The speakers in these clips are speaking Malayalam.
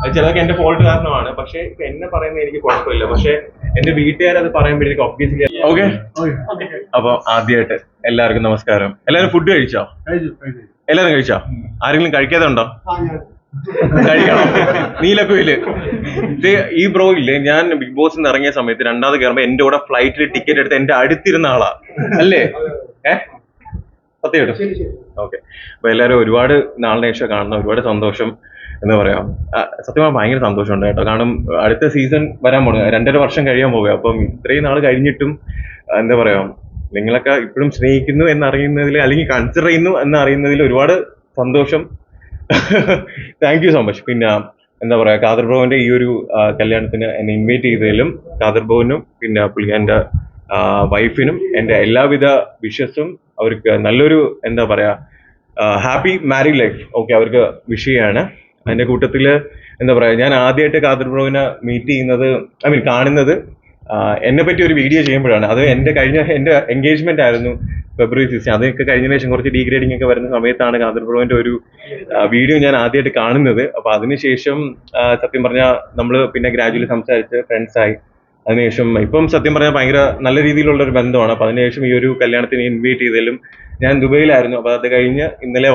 അത് ചിലർക്ക് എന്റെ ഫോൾട്ട് കാരണമാണ്. പക്ഷെ ഇപ്പൊ എന്നെ പറയുന്നത് എനിക്ക് കുഴപ്പമില്ല. പക്ഷെ എന്റെ വീട്ടുകാരത് പറയുമ്പോഴേക്കും ഒബ്വിയസ്ലി ഓക്കെ. അപ്പൊ ആദ്യമായിട്ട് എല്ലാവർക്കും നമസ്കാരം. എല്ലാവരും ഫുഡ് കഴിച്ചോ? എല്ലാരും കഴിച്ചോ? ആരെങ്കിലും കഴിക്കാതെ ഉണ്ടോ? കഴിക്കണം. നീലക്കുയില് ഈ ബ്രോ ഇല്ലേ, ഞാൻ ബിഗ് ബോസിൽ നിന്ന് ഇറങ്ങിയ സമയത്ത് രണ്ടാമത് കയറുമ്പോ എന്റെ കൂടെ ഫ്ലൈറ്റിൽ ടിക്കറ്റ് എടുത്ത് എന്റെ അടുത്തിരുന്ന ആളാ അല്ലേ? സത്യമായിട്ടും ഓക്കെ. അപ്പൊ എല്ലാരും ഒരുപാട് നാളിന് ശേഷം കാണുന്ന ഒരുപാട് സന്തോഷം. എന്താ പറയാ, സത്യമായി ഭയങ്കര സന്തോഷമുണ്ട് കേട്ടോ. കാരണം അടുത്ത സീസൺ വരാൻ പോകുക 2.5 വർഷം കഴിയാൻ പോവുക. അപ്പം ഇത്രയും നാൾ കഴിഞ്ഞിട്ടും എന്താ പറയാ, നിങ്ങളൊക്കെ ഇപ്പോഴും സ്നേഹിക്കുന്നു എന്നറിയുന്നതിൽ അല്ലെങ്കിൽ കൺസിഡർ ചെയ്യുന്നു എന്നറിയുന്നതിൽ ഒരുപാട് സന്തോഷം. Thank you so much. പിന്നെ എന്താ പറയാ, ഖാദർ ബ്രോന്റെ ഈ ഒരു കല്യാണത്തിന് എന്നെ ഇൻവൈറ്റ് ചെയ്തതിലും ഖാദർ ബ്രോനും പിന്നെ എൻ്റെ വൈഫിനും എൻ്റെ എല്ലാവിധ വിഷസും. അവർക്ക് നല്ലൊരു എന്താ പറയാ ഹാപ്പി മാരീഡ് ലൈഫ് ഓക്കെ അവർക്ക് വിഷ് ചെയ്യാണ്. അതിന്റെ കൂട്ടത്തില് എന്താ പറയാ, ഞാൻ ആദ്യമായിട്ട് ഖാദർ ബ്രോവിനെ മീറ്റ് ചെയ്യുന്നത് കാണുന്നത് എന്നെ പറ്റി ഒരു വീഡിയോ ചെയ്യുമ്പോഴാണ്. അത് എൻ്റെ എൻഗേജ്മെന്റ് ആയിരുന്നു ഫെബ്രുവരി 16. അതൊക്കെ കഴിഞ്ഞതിന് ശേഷം കുറച്ച് ഡീഗ്രേഡിംഗ് ഒക്കെ വരുന്ന സമയത്താണ് ഖാദർ ബ്രോവിന്റെ ഒരു വീഡിയോ ഞാൻ ആദ്യമായിട്ട് കാണുന്നത്. അപ്പൊ അതിനുശേഷം സത്യം പറഞ്ഞാൽ നമ്മൾ പിന്നെ ഗ്രാജുവലി സംസാരിച്ച് ഫ്രണ്ട്സായി. അതിനുശേഷം ഇപ്പം സത്യം പറഞ്ഞാൽ ഭയങ്കര നല്ല രീതിയിലുള്ള ഒരു ബന്ധമാണ്. അപ്പൊ അതിനുശേഷം ഈ ഒരു കല്യാണത്തിന് ഇൻവൈറ്റ് ചെയ്തതിലും ഞാൻ ദുബൈയിലായിരുന്നു. അപ്പൊ അത് കഴിഞ്ഞ് ഇന്നലെ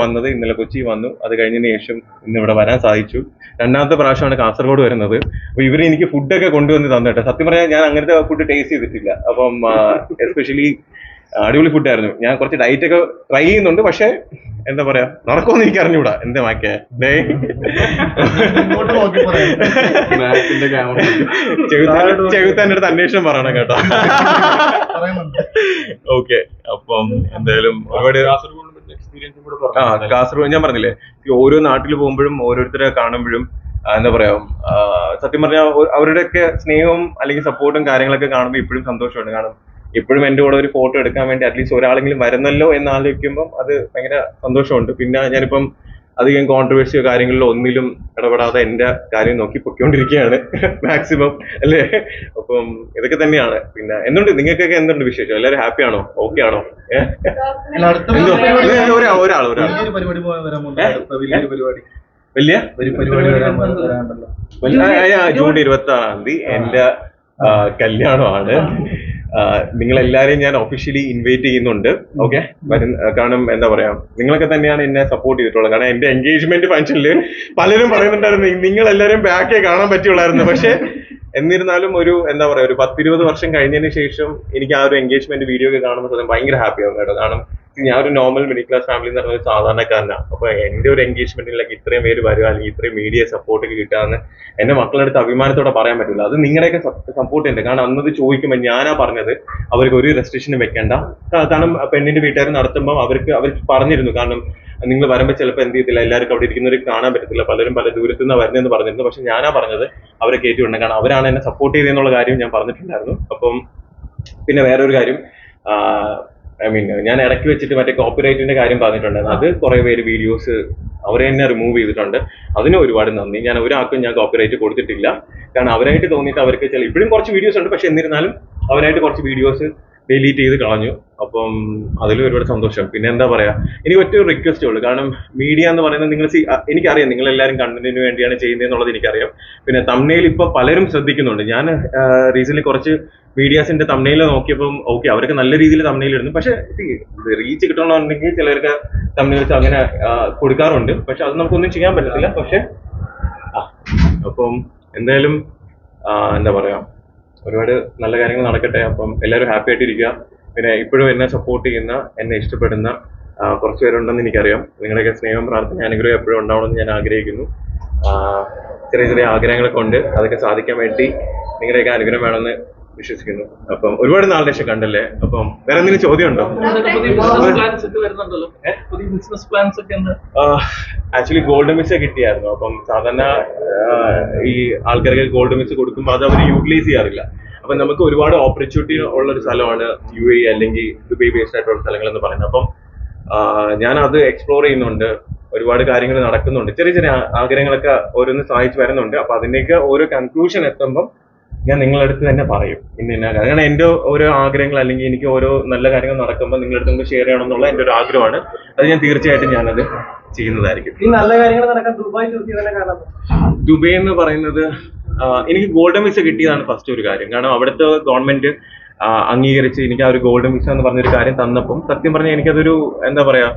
കൊച്ചി വന്നു. അത് കഴിഞ്ഞതിന് ശേഷം ഇന്ന് ഇവിടെ വരാൻ സാധിച്ചു. രണ്ടാമത്തെ പ്രാവശ്യമാണ് കാസർഗോഡ് വരുന്നത്. അപ്പൊ ഇവര് എനിക്ക് ഫുഡൊക്കെ കൊണ്ടുവന്ന് തന്നിട്ട് സത്യം പറഞ്ഞാൽ ഞാൻ അങ്ങനത്തെ ഫുഡ് ടേസ്റ്റ് ചെയ്തിട്ടില്ല. അപ്പം എസ്പെഷ്യലി അടിപൊളി ഫുഡായിരുന്നു. ഞാൻ കുറച്ച് ഡയറ്റ് ഒക്കെ ട്രൈ ചെയ്യുന്നുണ്ട്. പക്ഷെ എന്താ പറയാ, നടക്കുമെന്ന് എനിക്ക് അറിഞ്ഞൂടാ. എന്താ മാക്കേ ചെകുത്താൻ്റെ അടുത്ത് അന്വേഷണം പറയണം കേട്ടോ. ഓക്കെ. അപ്പം എന്തായാലും ഒരുപാട് കാസർഗോഡ് ഞാൻ പറഞ്ഞില്ലേ, ഓരോ നാട്ടിൽ പോകുമ്പോഴും ഓരോരുത്തരെ കാണുമ്പോഴും എന്താ പറയാ, സത്യം പറഞ്ഞാൽ അവരുടെയൊക്കെ സ്നേഹവും അല്ലെങ്കിൽ സപ്പോർട്ടും കാര്യങ്ങളൊക്കെ കാണുമ്പോൾ ഇപ്പോഴും സന്തോഷമുണ്ട്. കാരണം ഇപ്പോഴും എൻ്റെ കൂടെ ഒരു ഫോട്ടോ എടുക്കാൻ വേണ്ടി അറ്റ്ലീസ്റ്റ് ഒരാളെങ്കിലും വരുന്നല്ലോ എന്ന് ആലോചിക്കുമ്പോൾ അത് ഭയങ്കര സന്തോഷമുണ്ട്. പിന്നെ ഞാനിപ്പം അധികം കോൺട്രവേഴ്സിയോ കാര്യങ്ങളിലോ ഒന്നിലും ഇടപെടാതെ എൻ്റെ കാര്യം നോക്കി പൊയ്ക്കൊണ്ടിരിക്കുകയാണ് മാക്സിമം അല്ലേ. അപ്പം ഇതൊക്കെ തന്നെയാണ്. പിന്നെ എന്തുണ്ട് നിങ്ങൾക്കൊക്കെ എന്തുണ്ട് വിശേഷം? എല്ലാവരും ഹാപ്പി ആണോ? ഓക്കെ ആണോ? ഒരാൾ വലിയ ജൂൺ 26 എൻ്റെ കല്യാണമാണ്. നിങ്ങളെല്ലാരെയും ഞാൻ ഒഫീഷ്യലി ഇൻവൈറ്റ് ചെയ്യുന്നുണ്ട്. ഓക്കെ. കാരണം എന്താ പറയാ, നിങ്ങളൊക്കെ തന്നെയാണ് എന്നെ സപ്പോർട്ട് ചെയ്തിട്ടുള്ളത്. കാരണം എന്റെ എൻഗേജ്മെന്റ് ഫംഗ്ഷനിൽ പലരും പറയുന്നുണ്ടായിരുന്നു നിങ്ങൾ എല്ലാവരും ബാക്കേ കാണാൻ പറ്റുള്ളായിരുന്നു. പക്ഷെ എന്നിരുന്നാലും ഒരു എന്താ പറയാ, ഒരു 10-20 വർഷം കഴിഞ്ഞതിന് ശേഷം എനിക്ക് ആ ഒരു എൻഗേജ്മെന്റ് വീഡിയോ ഒക്കെ കാണുമ്പോൾ ഭയങ്കര ഹാപ്പി ആവും കേട്ടോ. കാരണം ഞാൻ ഒരു നോർമൽ മിഡിൽ ക്ലാസ് ഫാമിലി എന്ന് പറഞ്ഞ ഒരു സാധാരണക്കാരനാണ്. അപ്പൊ എന്റെ ഒരു എൻഗേജ്മെന്റിലേക്ക് ഇത്രയും പേര് വരിക അല്ലെങ്കിൽ ഇത്രയും മീഡിയ സപ്പോർട്ട് ഒക്കെ കിട്ടാന്ന് എന്റെ മക്കളുടെ അടുത്ത് അഭിമാനത്തോടെ പറയാൻ പറ്റില്ല. അത് നിങ്ങളുടെയൊക്കെ സപ്പോർട്ട് ഉണ്ട്. കാരണം അന്നത് ചോദിക്കുമ്പോൾ ഞാനാ പറഞ്ഞത് അവർക്ക് ഒരു റെസ്ട്രിക്ഷനും വെക്കേണ്ട. കാരണം പെണ്ണിന്റെ വീട്ടുകാർ നടത്തുമ്പോൾ അവർക്ക് പറഞ്ഞിരുന്നു. കാരണം നിങ്ങൾ വരുമ്പോൾ ചിലപ്പോൾ എന്ത് ചെയ്തില്ല, എല്ലാവർക്കും അവിടെ ഇരിക്കുന്നവർ കാണാൻ പറ്റത്തില്ല, പലരും പല ദൂരത്തു നിന്ന് വരുന്നതെന്ന് പറഞ്ഞിരുന്നു. പക്ഷെ ഞാനാ പറഞ്ഞത് അവരെ കയറ്റിവിടണം. കാരണം അവരാണ് എന്നെ സപ്പോർട്ട് ചെയ്തെന്നുള്ള കാര്യം ഞാൻ പറഞ്ഞിട്ടുണ്ടായിരുന്നു. അപ്പം പിന്നെ വേറൊരു കാര്യം, ഞാൻ ഇടയ്ക്ക് വെച്ചിട്ട് മറ്റേ കോപ്പിറൈറ്റിന്റെ കാര്യം പറഞ്ഞിട്ടുണ്ടായിരുന്നു. അത് കുറെ പേര് വീഡിയോസ് അവരെ തന്നെ റിമൂവ് ചെയ്തിട്ടുണ്ട്. അതിന് ഒരുപാട് നന്ദി. ഞാൻ ഒരാൾക്കും ഞാൻ കോപ്പിറൈറ്റ് കൊടുത്തിട്ടില്ല. കാരണം അവരായിട്ട് തോന്നിയിട്ട് അവർക്ക് ഇപ്പോഴും കുറച്ച് വീഡിയോസ് ഉണ്ട്. പക്ഷെ എന്നിരുന്നാലും അവരായിട്ട് കുറച്ച് വീഡിയോസ് ഡിലീറ്റ് ചെയ്ത് കളഞ്ഞു. അപ്പം അതിലും ഒരുപാട് സന്തോഷം. പിന്നെ എന്താ പറയാ, എനിക്ക് ഒറ്റ റിക്വസ്റ്റേ ഉള്ളൂ. കാരണം മീഡിയ എന്ന് പറയുന്നത് നിങ്ങൾ എനിക്കറിയാം നിങ്ങൾ എല്ലാവരും കണ്ടന്റിന് വേണ്ടിയാണ് ചെയ്യുന്നത് എന്നുള്ളത് എനിക്കറിയാം. പിന്നെ തംബ്നെയിൽ ഇപ്പൊ പലരും ശ്രദ്ധിക്കുന്നുണ്ട്. ഞാൻ റീസെന്റ് കുറച്ച് മീഡിയാസിന്റെ തംബ്നെയിൽ നോക്കിയപ്പം ഓക്കെ അവർക്ക് നല്ല രീതിയിൽ തംബ്നെയിൽ ഇടുന്നു. പക്ഷെ റീച്ച് കിട്ടണമെന്നുണ്ടെങ്കിൽ ചിലർക്ക് തംബ്നെയിൽസ് അങ്ങനെ കൊടുക്കാറുണ്ട്. പക്ഷെ അത് നമുക്കൊന്നും ചെയ്യാൻ പറ്റത്തില്ല. പക്ഷെ അപ്പം എന്തായാലും എന്താ പറയാ, ഒരുപാട് നല്ല കാര്യങ്ങൾ നടക്കട്ടെ. അപ്പം എല്ലാവരും ഹാപ്പി ആയിട്ടിരിക്കുക. പിന്നെ ഇപ്പോഴും എന്നെ സപ്പോർട്ട് ചെയ്യുന്ന എന്നെ ഇഷ്ടപ്പെടുന്ന കുറച്ച് പേരുണ്ടെന്ന് എനിക്കറിയാം. നിങ്ങളുടെയൊക്കെ സ്നേഹം, പ്രാർത്ഥന, അനുഗ്രഹം എപ്പോഴും ഉണ്ടാവണമെന്ന് ഞാൻ ആഗ്രഹിക്കുന്നു. ചെറിയ ചെറിയ ആഗ്രഹങ്ങളൊക്കെ ഉണ്ട്. അതൊക്കെ സാധിക്കാൻ വേണ്ടി നിങ്ങളുടെയൊക്കെ അനുഗ്രഹം വേണമെന്ന് വിശ്വസിക്കുന്നു. അപ്പം ഒരുപാട് നാളുടെ ശേഷം കണ്ടല്ലേ. അപ്പം വേറെ എന്തെങ്കിലും ചോദ്യം ഉണ്ടോ? ആക്ച്വലി ഗോൾഡ് മിസ് കിട്ടിയായിരുന്നു. അപ്പം സാധാരണ ഈ ആൾക്കാർക്ക് ഗോൾഡ് മിസ് കൊടുക്കുമ്പോൾ അത് അവർ യൂട്ടിലൈസ് ചെയ്യാറില്ല. അപ്പൊ നമുക്ക് ഒരുപാട് ഓപ്പർച്യൂണിറ്റി ഉള്ള ഒരു സ്ഥലമാണ് UAE അല്ലെങ്കിൽ ദുബൈ ബേസ്ഡ് ആയിട്ടുള്ള സ്ഥലങ്ങൾ എന്ന് പറയുന്നത്. അപ്പം ഞാൻ അത് എക്സ്പ്ലോർ ചെയ്യുന്നുണ്ട്. ഒരുപാട് കാര്യങ്ങൾ നടക്കുന്നുണ്ട്. ചെറിയ ചെറിയ ആഗ്രഹങ്ങളൊക്കെ ഓരോന്ന് സഹായിച്ചു വരുന്നുണ്ട്. അപ്പൊ അതിന്റെയൊക്കെ ഓരോ കൺക്ലൂഷൻ എത്തുമ്പം ഞാൻ നിങ്ങളുടെ അടുത്ത് തന്നെ പറയും ഇന്ന കാരണം എൻ്റെ ഓരോ ആഗ്രഹങ്ങൾ അല്ലെങ്കിൽ എനിക്ക് ഓരോ നല്ല കാര്യങ്ങൾ നടക്കുമ്പോൾ നിങ്ങളുടെ അടുത്ത് ഷെയർ ചെയ്യണം എന്നുള്ള എൻ്റെ ഒരു ആഗ്രഹമാണ്. അത് ഞാൻ തീർച്ചയായിട്ടും ഞാനത് ചെയ്യുന്നതായിരിക്കും. ഈ നല്ല കാര്യങ്ങൾ നടക്കാൻ ദുബായ് ചൂസ് ചെയ്തതിന്റെ കാരണം? ദുബായ് എന്ന് പറയുന്നത് എനിക്ക് ഗോൾഡൻ വിസ കിട്ടിയതാണ് ഫസ്റ്റ് ഒരു കാര്യം. കാരണം അവിടുത്തെ ഗവൺമെന്റ് അംഗീകരിച്ച് എനിക്ക് ആ ഒരു ഗോൾഡൻ വിസ എന്ന് പറഞ്ഞൊരു കാര്യം തന്നപ്പം സത്യം പറഞ്ഞാൽ എനിക്കതൊരു എന്താ പറയാ,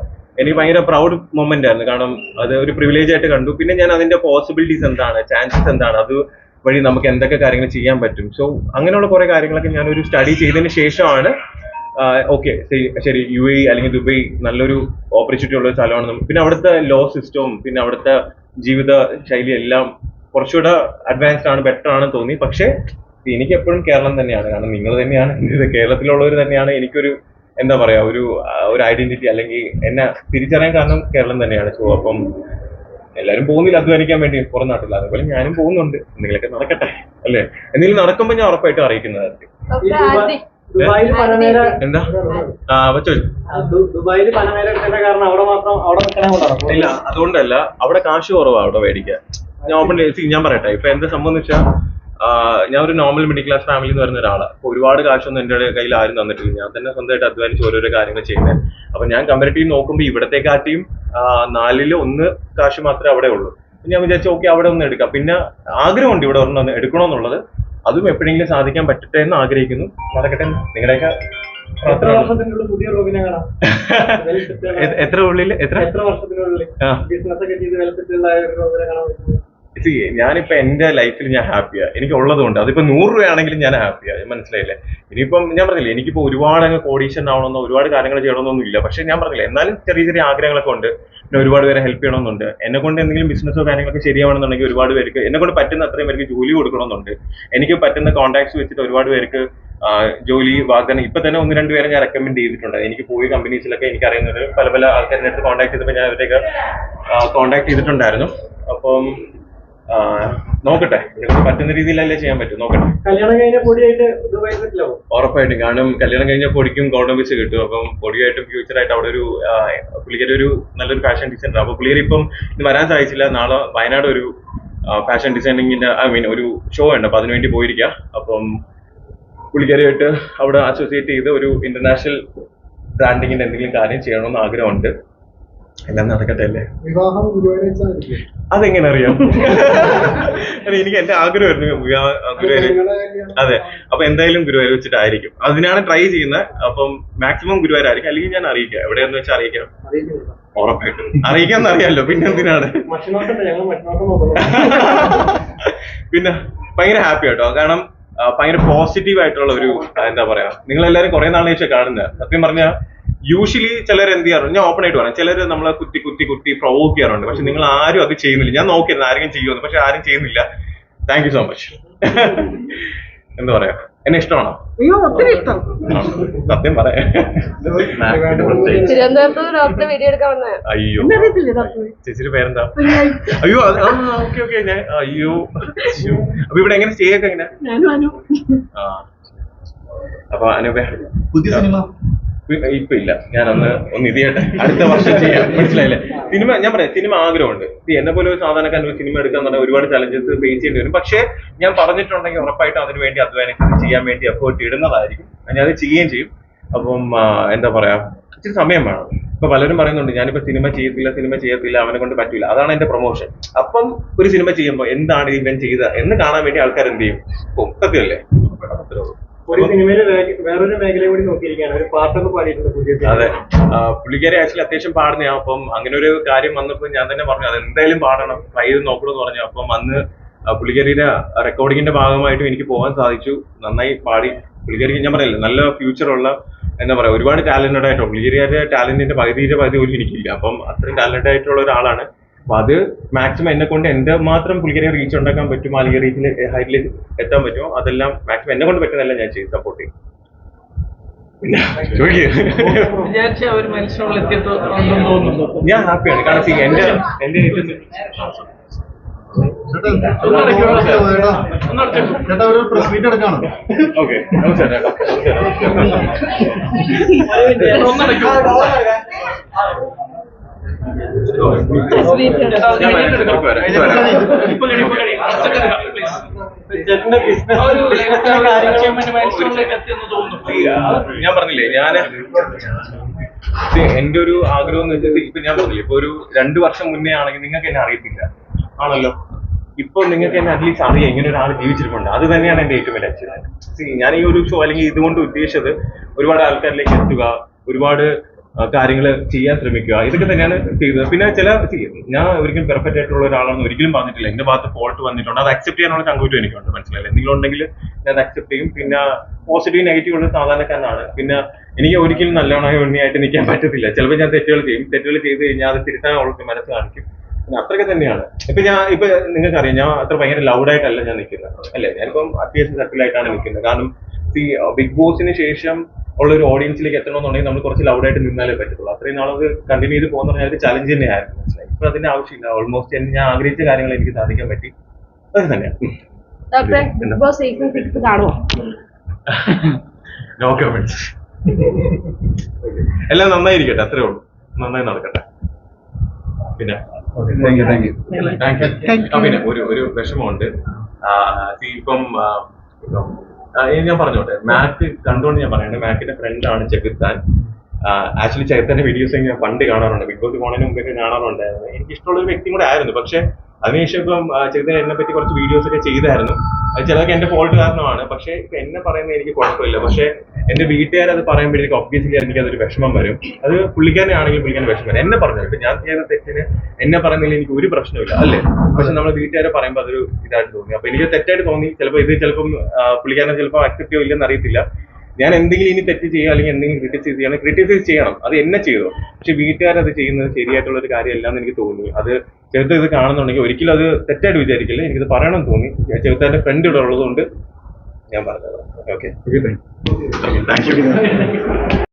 എനിക്ക് ഭയങ്കര പ്രൗഡ് മൊമെന്റ് ആയിരുന്നു. കാരണം അത് ഒരു പ്രിവിലേജ് ആയിട്ട് കണ്ടു. പിന്നെ ഞാൻ അതിന്റെ പോസിബിലിറ്റീസ് എന്താണ്, ചാൻസസ് എന്താണ്, അത് വഴി നമുക്ക് എന്തൊക്കെ കാര്യങ്ങൾ ചെയ്യാൻ പറ്റും. സോ അങ്ങനെയുള്ള കുറെ കാര്യങ്ങളൊക്കെ ഞാൻ ഒരു സ്റ്റഡി ചെയ്തതിന് ശേഷമാണ് ഓക്കെ ശരി UAE അല്ലെങ്കിൽ ദുബായ് നല്ലൊരു ഓപ്പർച്യൂണിറ്റി ഉള്ള ഒരു സ്ഥലമാണ്. പിന്നെ അവിടുത്തെ ലോ സിസ്റ്റവും പിന്നെ അവിടുത്തെ ജീവിത ശൈലി എല്ലാം കുറച്ചുകൂടെ അഡ്വാൻസ്ഡ് ആണ്, ബെറ്റർ ആണെന്ന് തോന്നി. പക്ഷേ എനിക്ക് എപ്പോഴും കേരളം തന്നെയാണ്. കാരണം നിങ്ങൾ തന്നെയാണ് കേരളത്തിലുള്ളവർ തന്നെയാണ് എനിക്കൊരു എന്താ പറയാ ഒരു ഐഡന്റിറ്റി അല്ലെങ്കിൽ എന്നെ തിരിച്ചറിയാൻ കാരണം കേരളം തന്നെയാണ്. സോ അപ്പം എല്ലാവരും പോകുന്നില്ല അധ്വാനിക്കാൻ വേണ്ടി പുറം നാട്ടിൽ, അതുപോലെ ഞാനും പോകുന്നുണ്ട്. എന്തെങ്കിലുമൊക്കെ നടക്കട്ടെ അല്ലേ. എന്തെങ്കിലും നടക്കുമ്പോൾ ഞാൻ ഉറപ്പായിട്ടും അറിയിക്കുന്നതായിരിക്കും. എന്താ ദുബായിൽ പനമേല എടുക്കേണ്ട കാരണം അവിടെ മാത്രം അവിടെ നിൽക്കണ കൊണ്ടാണ്? ഇല്ല, അതുകൊണ്ടല്ല. അവിടെ കാശ് കുറവാണ് അവിടെ മേടിക്കാൻ. ഞാൻ പറയട്ടെ, ഇപ്പൊ എന്താ സംഭവം എന്ന് വെച്ചാൽ ഞാൻ ഒരു നോർമൽ മിഡിൽ ക്ലാസ് ഫാമിലി എന്ന് പറയുന്ന ഒരാളാണ്. അപ്പൊ ഒരുപാട് കാശൊന്നും എന്റെ കയ്യിൽ ആരും തന്നിട്ടില്ല. ഞാൻ തന്നെ സ്വന്തമായിട്ട് അധ്വാനിച്ച് ഓരോരോ കാര്യങ്ങൾ ചെയ്യുന്നത്. അപ്പൊ ഞാൻ കമ്പാരിറ്റീവ് നോക്കുമ്പോൾ ഇവിടത്തെക്കാട്ടിയും 4-1 കാശ് മാത്രമേ അവിടെ ഉള്ളൂ. ഞാൻ വിചാരിച്ചു ഓക്കെ അവിടെ ഒന്ന് എടുക്കാം. പിന്നെ ആഗ്രഹമുണ്ട് ഇവിടെ ഒരെണ്ണം എടുക്കണമെന്നുള്ളത്. അതും എപ്പോഴെങ്കിലും സാധിക്കാൻ പറ്റട്ടെ എന്ന് ആഗ്രഹിക്കുന്നു. നടക്കട്ടെ. നിങ്ങളുടെയൊക്കെ പുതിയ റോബിനെ കാണാം. എത്ര വർഷത്തിനുള്ളിൽ ബിസിനസ് ഒക്കെ ചെയ്ത് വെൽസെറ്റുള്ള റോബിനെ കാണാൻ പറ്റും? ഞാനിപ്പോ എന്റെ ലൈഫിൽ ഞാൻ ഹാപ്പിയാ. എനിക്ക് ഉള്ളതുകൊണ്ട് അതിപ്പോ 100 രൂപയാണെങ്കിലും ഞാൻ ഹാപ്പിയാ. മനസ്സിലായില്ലേ? ഇനിയിപ്പം ഞാൻ പറഞ്ഞില്ലേ, എനിക്കിപ്പോ ഒരുപാട് അങ്ങ് കോടീശ്വരൻ ആവണമെന്നോ ഒരുപാട് കാര്യങ്ങൾ ചെയ്യണമെന്നൊന്നും ഇല്ല. പക്ഷെ ഞാൻ പറഞ്ഞില്ലേ, എന്നാലും ചെറിയ ചെറിയ ആഗ്രഹങ്ങളൊക്കെ ഉണ്ട്. പിന്നെ ഒരുപാട് പേരെ ഹെൽപ്പ് ചെയ്യണമെന്നുണ്ട്. എന്നെ കൊണ്ട് എന്തെങ്കിലും ബിസിനസ്സോ കാര്യങ്ങളൊക്കെ ശരിയാവണമെന്നുണ്ടെങ്കിൽ ഒരുപാട് പേർക്ക് എന്നെ കൊണ്ട് പറ്റുന്ന അത്രയും പേർക്ക് ജോലി കൊടുക്കണമെന്നുണ്ട്. എനിക്ക് പറ്റുന്ന കോൺടാക്ട്സ് വെച്ചിട്ട് ഒരുപാട് പേർക്ക് ജോലി വാഗ്ദാനം ഇപ്പൊ തന്നെ 1-2 പേരെ ഞാൻ റെക്കമെൻഡ് ചെയ്തിട്ടുണ്ട്. എനിക്ക് പോയി കമ്പനീസിലൊക്കെ എനിക്ക് അറിയുന്നത് പല പല ആൾക്കാരുടെ അടുത്ത് കോൺടാക്ട് ചെയ്തപ്പോൾ ഞാൻ അവരെയൊക്കെ കോൺടാക്ട് ചെയ്തിട്ടുണ്ടായിരുന്നു. അപ്പം നോക്കട്ടെ, പറ്റുന്ന രീതിയിലല്ലേ ചെയ്യാൻ പറ്റും. നോക്കട്ടെ. കല്യാണം കഴിഞ്ഞ പൊടിയായിട്ട് ദുബായ് സെറ്റിലാവും ഉറപ്പായിട്ടും. കാരണം കല്യാണം കഴിഞ്ഞ പൊടിക്കും ഗോൾഡൻ വിസ കിട്ടും. അപ്പം പൊടിയായിട്ടും ഫ്യൂച്ചറായിട്ട് അവിടെ ഒരു പുള്ളിക്കാരി ഒരു നല്ലൊരു ഫാഷൻ ഡിസൈനർ. അപ്പൊ പുള്ളിക്കാരി ഇപ്പം ഇന്ന് വരാൻ സാധിച്ചില്ല. നാളെ വയനാട് ഒരു ഫാഷൻ ഡിസൈനിങ്ങിന്റെ ഒരു ഷോ ഉണ്ട്. അപ്പൊ അതിനുവേണ്ടി പോയിരിക്കുക. അപ്പം പുള്ളിക്കാരിയായിട്ട് അവിടെ അസോസിയേറ്റ് ചെയ്ത് ഒരു ഇന്റർനാഷണൽ ബ്രാൻഡിങ്ങിന്റെ എന്തെങ്കിലും കാര്യം ചെയ്യണമെന്ന് ആഗ്രഹമുണ്ട്. എല്ലാം നടക്കട്ടെ അല്ലേ. വിവാഹം അതെങ്ങനെ അറിയാം? എനിക്ക് എന്റെ ആഗ്രഹമായിരുന്നു ഗുരുവായൂർ. അതെ, അപ്പൊ എന്തായാലും ഗുരുവായൂർ വെച്ചിട്ടായിരിക്കും. അതിനാണ് ട്രൈ ചെയ്യുന്നത്. അപ്പം മാക്സിമം ഗുരുവായൂരായിരിക്കും. അല്ലെങ്കിൽ ഞാൻ അറിയിക്കാം, എവിടെയെന്ന് വെച്ചാൽ അറിയിക്കാം. ഉറപ്പായിട്ടും അറിയിക്കാന്ന് അറിയാമല്ലോ. പിന്നെ എന്തിനാണ്? പിന്നെ ഭയങ്കര ഹാപ്പി ആട്ടോ. കാരണം ഭയങ്കര പോസിറ്റീവ് ആയിട്ടുള്ള ഒരു എന്താ പറയാ, നിങ്ങളെല്ലാരും കുറെ നാളിന് ശേഷം കാണുന്നത്. സത്യം പറഞ്ഞാൽ യൂഷ്വലി ചിലർ എന്ത് ചെയ്യാറുണ്ട്, ഞാൻ ഓപ്പൺ ആയിട്ട് പറയാം, ചിലർ നമ്മളെ കുത്തി പ്രൊവോക്ക് ചെയ്യാറുണ്ട്. പക്ഷെ നിങ്ങൾ ആരും അത് ചെയ്യുന്നില്ല. ഞാൻ നോക്കിയിരുന്നു ആരെങ്കിലും ചെയ്യുമെന്ന്, പക്ഷെ ആരും ചെയ്യുന്നില്ല. Thank you so much. എന്താ പറയാ, എന്നെ ഇഷ്ടമാണോ? സത്യം പറയാം. അയ്യോ, ചേച്ചിയുടെ പേരെന്താ? അയ്യോ ഓക്കെ ഓക്കെ. ഞാൻ അയ്യോ അപ്പൊ ഇവിടെ എങ്ങനെ സ്റ്റേ ഒക്കെ എങ്ങനെ? അപ്പൊ അനുപേ പുതിയ സിനിമ ഇപ്പൊ ഇല്ല. ഞാനൊന്ന് ഇത് ചെയ്യട്ടെ, അടുത്ത വർഷം ചെയ്യാം. മനസ്സിലായില്ലേ? സിനിമ ഞാൻ പറയാം, സിനിമ ആഗ്രഹമുണ്ട്. എന്നെ പോലെ ഒരു സാധാരണക്കാരൻ ഒരു സിനിമ എടുക്കാൻ പറഞ്ഞാൽ ഒരുപാട് ചലഞ്ചസ് ഫേസ് ചെയ്യേണ്ടി വരും. പക്ഷേ ഞാൻ പറഞ്ഞിട്ടുണ്ടെങ്കിൽ ഉറപ്പായിട്ടും അതിനു വേണ്ടി അധ്വാനിച്ച് ചെയ്യാൻ വേണ്ടി എഫേർട്ട് ഇടുന്നതായിരിക്കും. ഞാൻ അത് ചെയ്യുകയും ചെയ്യും. അപ്പം എന്താ പറയാ, ഇച്ചിരി സമയം വേണം. ഇപ്പൊ പലരും പറയുന്നുണ്ട് ഞാനിപ്പോ സിനിമ ചെയ്യത്തില്ല, അവനെ കൊണ്ട് പറ്റില്ല. അതാണ് എന്റെ പ്രൊമോഷൻ. അപ്പം ഒരു സിനിമ ചെയ്യുമ്പോൾ എന്താണ് ഇവൻ ചെയ്ത എന്ന് കാണാൻ വേണ്ടി ആൾക്കാർ എന്ത് ചെയ്യും? സത്യമല്ലേ? ഒരു സിനിമയില് വേറൊരു മേഖല കൂടി നോക്കിയിരിക്കുകയാണ്. ഒരു പാട്ടൊക്കെ പാടിയിട്ടുണ്ട്. അതെ, പുള്ളിക്കാരി ആക്ച്വലി അത്യാവശ്യം പാടുന്ന. അപ്പം അങ്ങനെ ഒരു കാര്യം വന്നപ്പോൾ ഞാൻ തന്നെ പറഞ്ഞു അത് എന്തായാലും പാടണം, ട്രൈ ചെയ്ത് നോക്കണമെന്ന് പറഞ്ഞു. അപ്പം അന്ന് പുള്ളിക്കാരിയുടെ റെക്കോർഡിങ്ങിന്റെ ഭാഗമായിട്ടും എനിക്ക് പോകാൻ സാധിച്ചു. നന്നായി പാടി. പുള്ളിക്കാരിക്ക് ഞാൻ പറയില്ല, നല്ല ഫ്യൂച്ചറുള്ള എന്താ പറയാ, ഒരുപാട് ടാലന്റഡ് ആയിട്ടുള്ള പുള്ളിക്കാരിയുടെ ടാലന്റിന്റെ പകുതി പോലും എനിക്കില്ല. അപ്പം അത്രയും ടാലന്റഡ് ആയിട്ടുള്ള ഒരാളാണ്. അപ്പൊ അത് മാക്സിമം എന്നെ കൊണ്ട് എന്റെ മാത്രം പുള്ളിക്കാരെ റീച്ച് ഉണ്ടാക്കാൻ പറ്റുമോ, അല്ലെങ്കിൽ റീച്ചിൽ ഹൈറ്റിൽ എത്താൻ പറ്റുമോ, അതെല്ലാം മാക്സിമം എന്നെ കൊണ്ട് പറ്റുന്നതെല്ലാം ഞാൻ ചെയ്ത് സപ്പോർട്ട് ചെയ്യും. ഞാൻ ഹാപ്പിയാണ്. കാരണം എന്റെ ചേട്ടാ ഒരു പ്രസ് മീറ്റ് എടുക്കാണ്. ഓക്കെ, ഞാൻ പറഞ്ഞില്ലേ, എന്റെ ഒരു ആഗ്രഹം എന്ന് വെച്ചാൽ ഇപ്പൊ ഞാൻ പറഞ്ഞില്ല, ഇപ്പൊ ഒരു 2 വർഷം മുന്നേ ആണെങ്കിൽ നിങ്ങൾക്ക് എന്നെ അറിയത്തില്ല ആണല്ലോ. ഇപ്പൊ നിങ്ങൾക്ക് എന്നെ അറ്റ്ലീസ്റ്റ് അറിയാം, ഇങ്ങനെ ഒരാൾ ജീവിച്ചിട്ടുണ്ട്. അത് തന്നെയാണ് എന്റെ ഏറ്റവും വലിയ അച്ചീവ്മെന്റ്. ഞാൻ ഈ ഒരു ഷോ അല്ലെങ്കിൽ ഇതുകൊണ്ട് ഉദ്ദേശിച്ചത് ഒരുപാട് ആൾക്കാരിലേക്ക് എത്തുക, ഒരുപാട് കാര്യങ്ങൾ ചെയ്യാൻ ശ്രമിക്കുക, ഇതൊക്കെ തന്നെയാണ് ചെയ്തത്. പിന്നെ ഞാൻ ഒരിക്കലും പെർഫെക്റ്റ് ആയിട്ടുള്ള ഒരാളാണെന്ന് ഒരിക്കലും പറഞ്ഞിട്ടില്ല. എന്റെ ഭാഗത്ത് ഫോൾട്ട് വന്നിട്ടുണ്ട്, അത് അക്സെപ്റ്റ് ചെയ്യാനുള്ള ചങ്കൂറ്റം എനിക്കുണ്ട്. മനസ്സിലായില്ല, എന്തെങ്കിലും ഉണ്ടെങ്കിൽ ഞാൻ അത് അക്സെപ്റ്റ് ചെയ്യും. പിന്നെ പോസിറ്റീവ് നെഗറ്റീവ് ഉള്ള സാധാരണക്കാരനാണ്. പിന്നെ എനിക്ക് ഒരിക്കലും നല്ലവണ്ണായി ഉണ്ണിയായിട്ട് നിൽക്കാൻ പറ്റത്തില്ല. ചിലപ്പോൾ ഞാൻ തെറ്റുകൾ ചെയ്ത് കഴിഞ്ഞാൽ അത് തിരുത്താനുള്ള മനസ്സ് കാണിക്കും. പിന്നെ അത്രയൊക്കെ തന്നെയാണ്. ഇപ്പൊ നിങ്ങൾക്കറിയാം, ഞാൻ അത്ര ഭയങ്കര ലൗഡായിട്ടല്ല ഞാൻ നിൽക്കുന്നത്, അല്ലേ? ഞാനിപ്പം അത്യാവശ്യം സെറ്റിലായിട്ടാണ് നിൽക്കുന്നത്. കാരണം ബിഗ് ബോസിന് ശേഷം ഉള്ള ഒരു ഓഡിയൻസിലേക്ക് എത്തണമെന്നുണ്ടെങ്കിൽ നമ്മൾ കുറച്ച് ലൗഡായിട്ട് നിന്നാലേ പറ്റത്തുള്ളൂ. അത്രയും നാളത് കണ്ടിന്യൂ ചെയ്ത് പോകുന്ന പറഞ്ഞാൽ ചലഞ്ച് തന്നെയായിരുന്നു. മനസ്സിലായി. ഇപ്പൊ അതിന്റെ ആവശ്യമില്ല. ഓൾമോസ്റ്റ് ഞാൻ ആഗ്രഹിച്ച കാര്യങ്ങൾ എനിക്ക് സാധിക്കാൻ പറ്റി. അതൊക്കെ തന്നെയാണ്. No comments. എല്ലാം നന്നായിരിക്കട്ടെ, അത്രേ ഉള്ളൂ. നന്നായി നടക്കട്ടെ. പിന്നെ പിന്നെ ഒരു വിഷമമുണ്ട്. ഇപ്പം ഞാൻ പറഞ്ഞോട്ടെ, മാക്ക് കണ്ടുകൊണ്ട് ഞാൻ പറയണേ, മാക്കിന്റെ ഫ്രണ്ടാണ് ചെകുത്താൻ. ആക്ച്വലി ചെകുത്താന്റെ വീഡിയോസ് ഞാൻ പണ്ട് കാണാറുണ്ട്, ബിഗ് ബോസ് പോണതിന് മുമ്പേ കാണാറുണ്ടായിരുന്നു. എനിക്ക് ഇഷ്ടമുള്ള ഒരു വ്യക്തി കൂടെ ആയിരുന്നു. പക്ഷെ അതിനുശേഷം ഇപ്പം ചെകുത്താൻ എന്നെ പറ്റി കുറച്ച് വീഡിയോസ് ഒക്കെ ചെയ്തായിരുന്നു. അത് ചിലതൊക്കെ എന്റെ ഫോൾട്ട് കാരണമാണ്. പക്ഷെ ഇപ്പൊ എന്നെ പറയുന്നത് എനിക്ക് കുഴപ്പമില്ല. പക്ഷെ എന്റെ വീട്ടുകാർ അത് പറയുമ്പോഴേക്കും ഒബ്വിയസ്ലി എനിക്ക് അതൊരു വിഷമം വരും. അത് പുള്ളിക്കാരനാണെങ്കിൽ പുള്ളിക്കാരൻ വിഷമം വരും. എന്നെ പറഞ്ഞു, ഇപ്പൊ ഞാൻ ചെയ്യുന്ന തെറ്റിന് എന്നെ പറയുന്നതിൽ എനിക്ക് ഒരു പ്രശ്നമില്ല, അല്ലേ? പക്ഷെ നമ്മൾ വീട്ടുകാരെ പറയുമ്പോൾ അതൊരു ഇതായിട്ട് തോന്നി. അപ്പൊ എനിക്ക് തെറ്റായിട്ട് തോന്നി. ചിലപ്പം പുള്ളിക്കാരനെ ചിലപ്പോൾ അക്സെപ്റ്റ് ചെയ്യോ ഇല്ലെന്ന് അറിയത്തില്ല. ഞാൻ എന്തെങ്കിലും ഇനി തെറ്റ് ചെയ്യുക അല്ലെങ്കിൽ എന്തെങ്കിലും ക്രിട്ടിസൈസ് ചെയ്യണം, അത് എന്നെ ചെയ്തോ. പക്ഷെ വീട്ടുകാരത് ചെയ്യുന്നത് ശരിയായിട്ടുള്ള ഒരു കാര്യമല്ല എന്ന് എനിക്ക് തോന്നി. അത് ചെറുത്ത് ഇത് കാണുന്നുണ്ടെങ്കിൽ ഒരിക്കലും അത് തെറ്റായിട്ട് വിചാരിക്കില്ല. എനിക്കിത് പറയണം തോന്നി. ചെറുത്താന്റെ ഫ്രണ്ട് ഇവിടെ ഉള്ളത് കൊണ്ട് ഞാൻ പറഞ്ഞത്. Okay, thank you.